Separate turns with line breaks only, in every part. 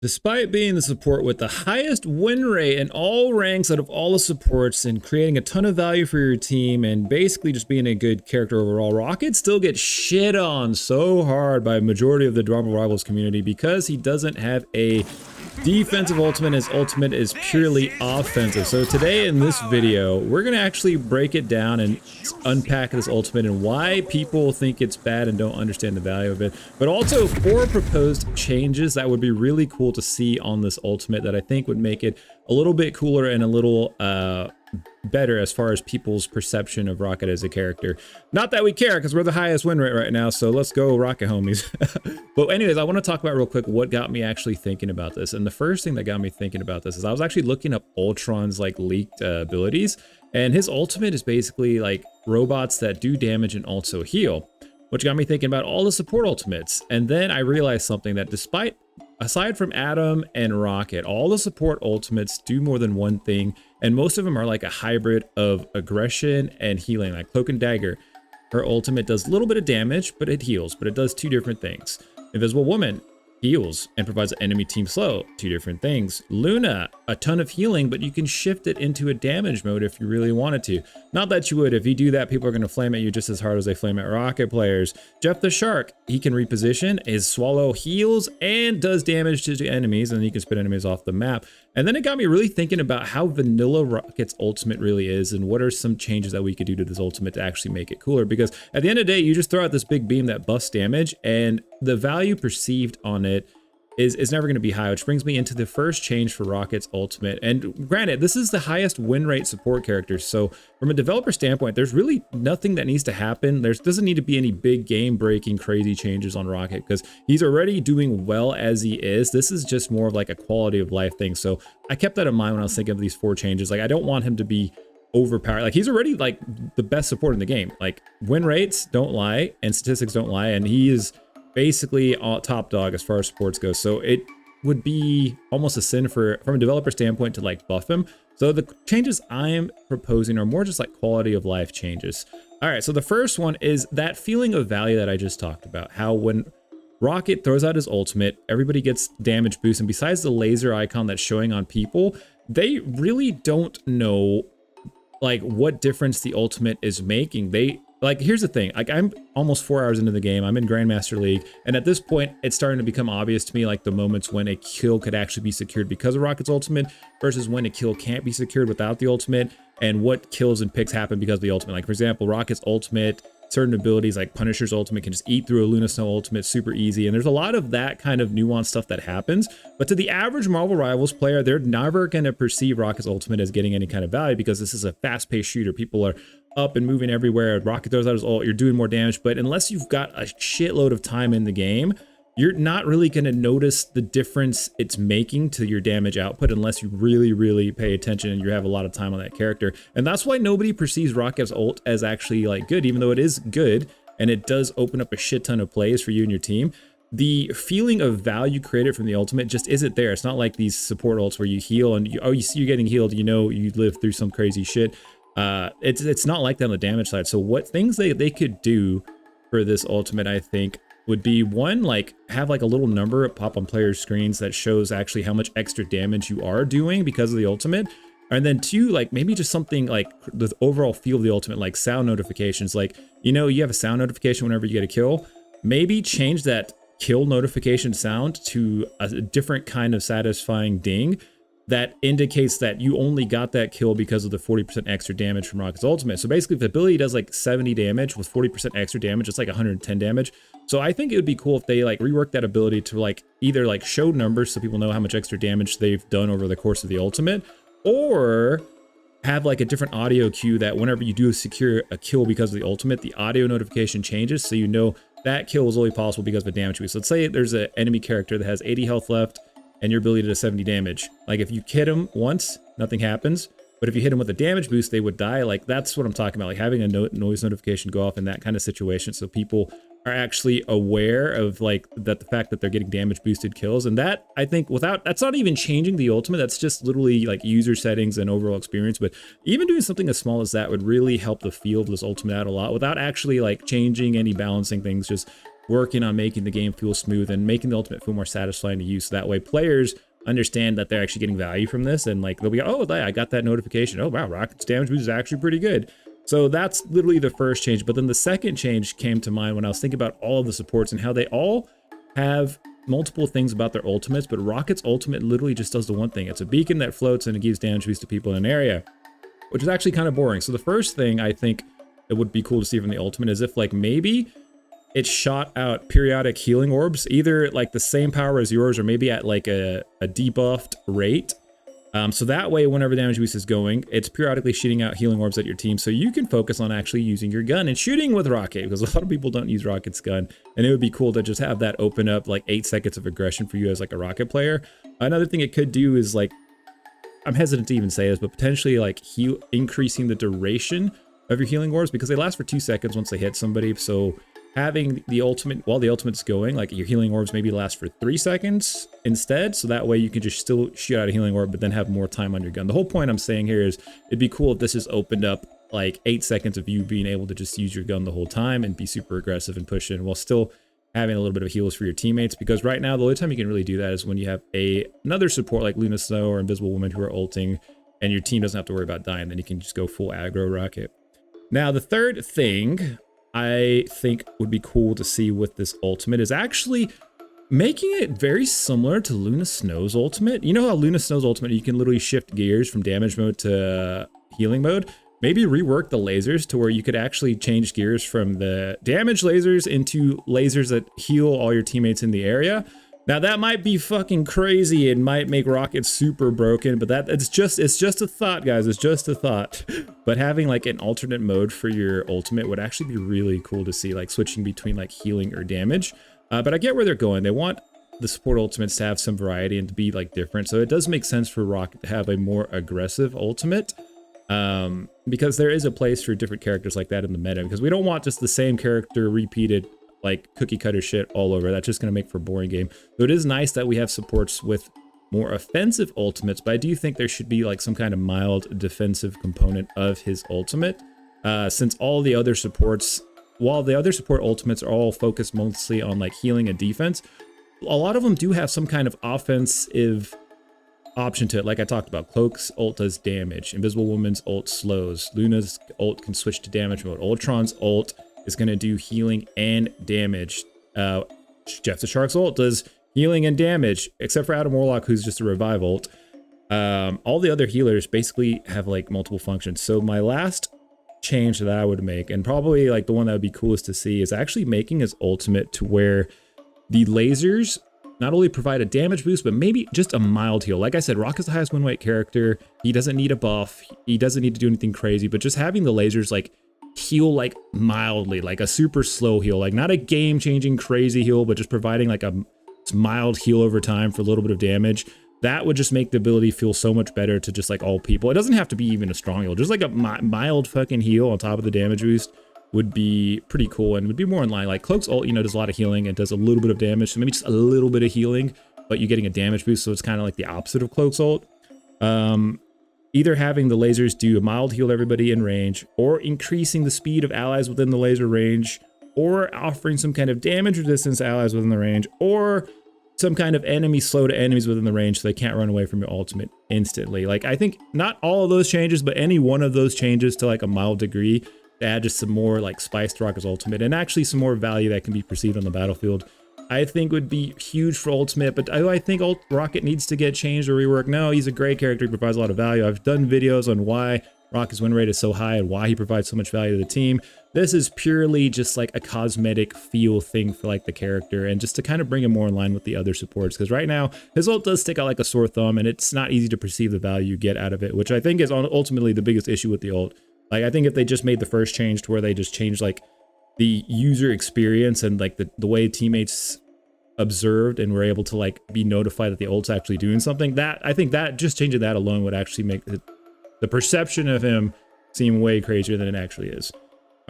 Despite being the support with the highest win rate in all ranks out of all the supports and creating a ton of value for your team and basically just being a good character overall, Rocket still gets shit on so hard by a majority of the Marvel Rivals community because he doesn't have a defensive ultimate. His ultimate is purely offensive. So today in this video, we're going to actually break it down and unpack this ultimate and why people think it's bad and don't understand the value of it, but also 4 proposed changes that would be really cool to see on this ultimate that I think would make it a little bit cooler and a little better as far as people's perception of Rocket as a character. Not that we care because we're the highest win rate right now, so let's go Rocket homies. But anyways, I want to talk about real quick what got me actually thinking about this. And the first thing that got me thinking about this is I was actually looking up Ultron's like leaked abilities, and his ultimate is basically like robots that do damage and also heal, which got me thinking about all the support ultimates. And then I realized something, that aside from Adam and Rocket, all the support ultimates do more than one thing, and most of them are like a hybrid of aggression and healing. Like Cloak and Dagger, her ultimate does a little bit of damage, but it heals, but it does 2 different things. Invisible Woman heals and provides an enemy team slow, 2 different things. Luna, a ton of healing, but you can shift it into a damage mode if you really wanted to. Not that you would. If you do that, people are going to flame at you just as hard as they flame at Rocket players. Jeff the Shark, he can reposition. His Swallow heals and does damage to enemies, and then you can spin enemies off the map. And then it got me really thinking about how vanilla Rocket's ultimate really is and what are some changes that we could do to this ultimate to actually make it cooler. Because at the end of the day, you just throw out this big beam that buffs damage, and the value perceived on it is never going to be high, which brings me into the first change for Rocket's ultimate. And granted, this is the highest win rate support character, so from a developer standpoint, there's really nothing that needs to happen. There doesn't need to be any big game-breaking crazy changes on Rocket because he's already doing well as he is. This is just more of like a quality of life thing. So I kept that in mind when I was thinking of these 4 changes. Like, I don't want him to be overpowered. Like, he's already like the best support in the game. Like, win rates don't lie and statistics don't lie, and he is basically top dog as far as sports goes. So it would be almost a sin from a developer standpoint to like buff him. So the changes I am proposing are more just like quality of life changes. All right, so the first one is that feeling of value that I just talked about. How when Rocket throws out his ultimate, everybody gets damage boost, and besides the laser icon that's showing on people, they really don't know like what difference the ultimate is making. Like, here's the thing, like, I'm almost 4 hours into the game, I'm in Grandmaster League, and at this point, it's starting to become obvious to me, like, the moments when a kill could actually be secured because of Rocket's ultimate versus when a kill can't be secured without the ultimate, and what kills and picks happen because of the ultimate. Like, for example, Rocket's ultimate, certain abilities like Punisher's ultimate can just eat through a Luna Snow ultimate super easy, and there's a lot of that kind of nuanced stuff that happens. But to the average Marvel Rivals player, they're never going to perceive Rocket's ultimate as getting any kind of value because this is a fast-paced shooter. People are up and moving everywhere. Rocket throws out his ult, you're doing more damage, but unless you've got a shitload of time in the game, you're not really going to notice the difference it's making to your damage output unless you really pay attention and you have a lot of time on that character. And that's why nobody perceives Rocket's ult as actually like good, even though it is good and it does open up a shit ton of plays for you and your team. The feeling of value created from the ultimate just isn't there. It's not like these support ults where you heal and you see you're getting healed, you know you lived through some crazy shit. It's not like that on the damage side. So what things they could do for this ultimate, I think, would be one, like have like a little number pop on players' screens that shows actually how much extra damage you are doing because of the ultimate. And then 2, like maybe just something like the overall feel of the ultimate, like sound notifications. Like, you know, you have a sound notification whenever you get a kill. Maybe change that kill notification sound to a different kind of satisfying ding that indicates that you only got that kill because of the 40% extra damage from Rocket's ultimate. So basically, if the ability does like 70 damage with 40% extra damage, it's like 110 damage. So I think it would be cool if they like rework that ability to like either like show numbers so people know how much extra damage they've done over the course of the ultimate, or have like a different audio cue that whenever you do secure a kill because of the ultimate, the audio notification changes so you know that kill was only possible because of a damage boost. So let's say there's an enemy character that has 80 health left and your ability to 70 damage. Like, if you hit him once, nothing happens. But if you hit him with a damage boost, they would die. Like, that's what I'm talking about. Like, having a noise notification go off in that kind of situation so people are actually aware of like that, the fact that they're getting damage boosted kills. And that, I think, that's not even changing the ultimate, that's just literally like user settings and overall experience. But even doing something as small as that would really help the feel of this ultimate out a lot without actually like changing any balancing things. Just working on making the game feel smooth and making the ultimate feel more satisfying to use. So that way players understand that they're actually getting value from this, and like they'll be, oh, I got that notification. Oh wow, Rocket's damage boost is actually pretty good. So that's literally the first change. But then the second change came to mind when I was thinking about all of the supports and how they all have multiple things about their ultimates, but Rocket's ultimate literally just does the one thing. It's a beacon that floats and it gives damage boost to people in an area, which is actually kind of boring. So the first thing I think it would be cool to see from the ultimate is if like maybe it shot out periodic healing orbs, either like the same power as yours or maybe at like a debuffed rate. So that way, whenever damage boost is going, it's periodically shooting out healing orbs at your team, so you can focus on actually using your gun and shooting with Rocket, because a lot of people don't use Rocket's gun, and it would be cool to just have that open up like 8 seconds of aggression for you as like a Rocket player. Another thing it could do is like, I'm hesitant to even say this, but potentially like increasing the duration of your healing orbs, because they last for 2 seconds once they hit somebody. So having the ultimate, while the ultimate's going, like your healing orbs maybe last for 3 seconds instead, so that way you can just still shoot out a healing orb but then have more time on your gun. The whole point I'm saying here is it'd be cool if this is opened up like 8 seconds of you being able to just use your gun the whole time and be super aggressive and push in while still having a little bit of heals for your teammmates, because right now the only time you can really do that is when you have another support like Luna Snow or Invisible Woman who are ulting and your team doesn't have to worry about dying. Then you can just go full aggro Rocket. Now the third thing I think would be cool to see with this ultimate is actually making it very similar to Luna Snow's ultimate. You know how Luna Snow's ultimate, you can literally shift gears from damage mode to healing mode? Maybe rework the lasers to where you could actually change gears from the damage lasers into lasers that heal all your teammates in the area. Now that might be fucking crazy and might make Rocket super broken, but it's just a thought, guys. It's just a thought. But having like an alternate mode for your ultimate would actually be really cool to see, like switching between like healing or damage. But I get where they're going. They want the support ultimates to have some variety and to be like different. So it does make sense for Rocket to have a more aggressive ultimate, because there is a place for different characters like that in the meta, because we don't want just the same character repeated like cookie cutter shit all over. That's just going to make for a boring game. So it is nice that we have supports with more offensive ultimates, but I do think there should be like some kind of mild defensive component of his ultimate, since all the other supports, while the other support ultimates are all focused mostly on like healing and defense, a lot of them do have some kind of offensive option to it. Like I talked about, Cloak's ult does damage, Invisible Woman's ult slows, Luna's ult can switch to damage mode, Ultron's ult is going to do healing and damage. Jeff the Shark's ult does healing and damage, except for Adam Warlock, who's just a revive ult. All the other healers basically have like multiple functions. So my last change that I would make, and probably like the one that would be coolest to see, is actually making his ultimate to where the lasers not only provide a damage boost, but maybe just a mild heal. Like I said, Rock is the highest win rate character. He doesn't need a buff. He doesn't need to do anything crazy, but just having the lasers like heal like mildly, like a super slow heal, like not a game-changing crazy heal, but just providing like a mild heal over time for a little bit of damage, that would just make the ability feel so much better to just like all people. It doesn't have to be even a strong heal, just like a mild fucking heal on top of the damage boost would be pretty cool and would be more in line. Like Cloak's ult, you know, does a lot of healing and does a little bit of damage, so maybe just a little bit of healing, but you're getting a damage boost, so it's kind of like the opposite of Cloak's ult. Either having the lasers do a mild heal to everybody in range, or increasing the speed of allies within the laser range, or offering some kind of damage resistance to allies within the range, or some kind of enemy slow to enemies within the range so they can't run away from your ultimate instantly. Like I think not all of those changes, but any one of those changes to like a mild degree to add just some more like spice to Rocket's ultimate and actually some more value that can be perceived on the battlefield, I think would be huge for ultimate. But I think Rocket needs to get changed or reworked. No, he's a great character, he provides a lot of value. I've done videos on why Rocket's win rate is so high and why he provides so much value to the team. This is purely just like a cosmetic feel thing for like the character, and just to kind of bring him more in line with the other supports, because right now his ult does stick out like a sore thumb and it's not easy to perceive the value you get out of it, which I think is ultimately the biggest issue with the ult. Like I think if they just made the first change to where they just changed like the user experience and like the way teammates observed and were able to like be notified that the ult's actually doing something, that I think that just changing that alone would actually make the perception of him seem way crazier than it actually is.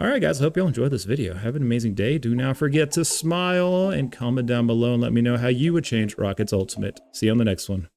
All right, guys, I hope y'all enjoyed this video. Have an amazing day. Do not forget to smile and comment down below and let me know how you would change Rocket's ultimate. See you on the next one.